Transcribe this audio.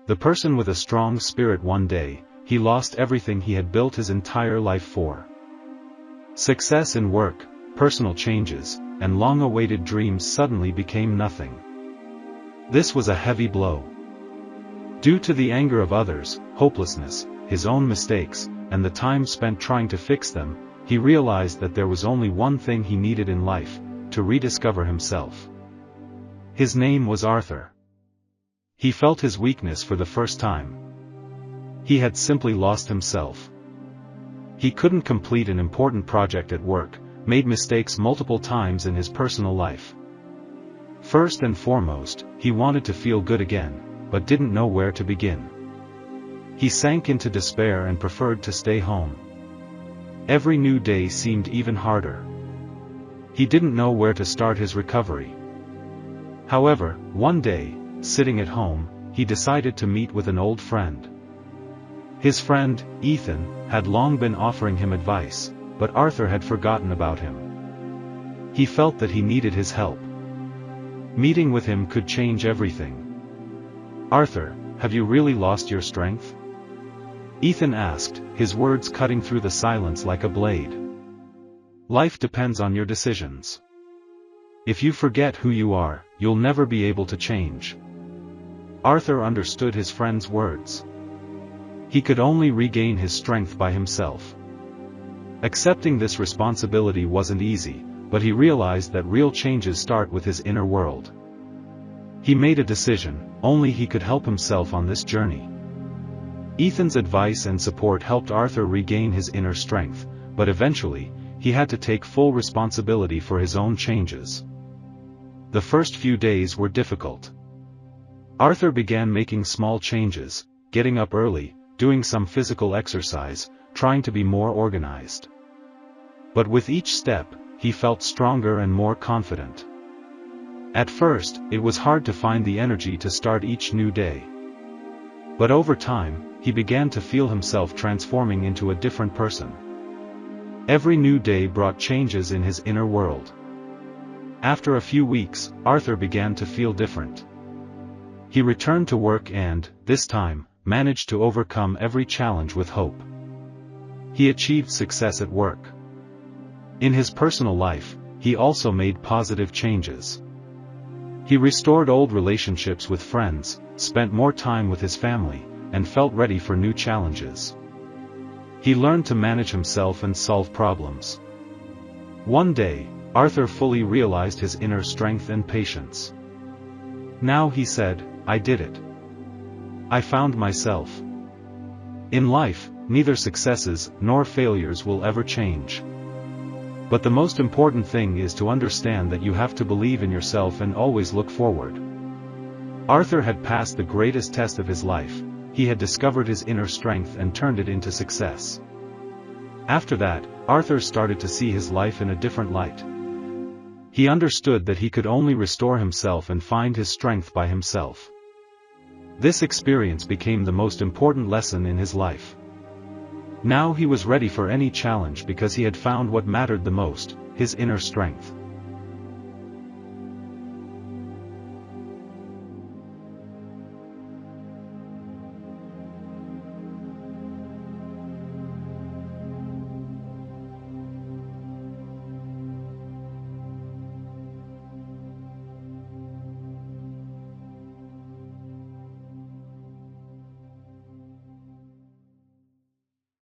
The person with a strong spirit. One day, he lost everything he had built his entire life for. Success in work, personal changes, and long-awaited dreams suddenly became nothing. This was a heavy blow. Due to the anger of others, hopelessness, his own mistakes, and the time spent trying to fix them, he realized that there was only one thing he needed in life: to rediscover himself. His name was Arthur. He felt his weakness for the first time. He had simply lost himself. He couldn't complete an important project at work, made mistakes multiple times in his personal life. First and foremost, he wanted to feel good again, but didn't know where to begin. He sank into despair and preferred to stay home. Every new day seemed even harder. He didn't know where to start his recovery. However, one day, sitting at home, he decided to meet with an old friend. His friend, Ethan, had long been offering him advice, but Arthur had forgotten about him. He felt that he needed his help. Meeting with him could change everything. "Arthur, have you really lost your strength?" Ethan asked, his words cutting through the silence like a blade. "Life depends on your decisions. If you forget who you are, you'll never be able to change." Arthur understood his friend's words. He could only regain his strength by himself. Accepting this responsibility wasn't easy, but he realized that real changes start with his inner world. He made a decision: only he could help himself on this journey. Ethan's advice and support helped Arthur regain his inner strength, but eventually, he had to take full responsibility for his own changes. The first few days were difficult. Arthur began making small changes, getting up early, doing some physical exercise, trying to be more organized. But with each step, he felt stronger and more confident. At first, it was hard to find the energy to start each new day. But over time, he began to feel himself transforming into a different person. Every new day brought changes in his inner world. After a few weeks, Arthur began to feel different. He returned to work and, this time, managed to overcome every challenge with hope. He achieved success at work. In his personal life, he also made positive changes. He restored old relationships with friends, spent more time with his family, and felt ready for new challenges. He learned to manage himself and solve problems. One day, Arthur fully realized his inner strength and patience. Now he said, "I did it. I found myself." In life, neither successes nor failures will ever change. But the most important thing is to understand that you have to believe in yourself and always look forward. Arthur had passed the greatest test of his life. He had discovered his inner strength and turned it into success. After that, Arthur started to see his life in a different light. He understood that he could only restore himself and find his strength by himself. This experience became the most important lesson in his life. Now he was ready for any challenge because he had found what mattered the most: his inner strength.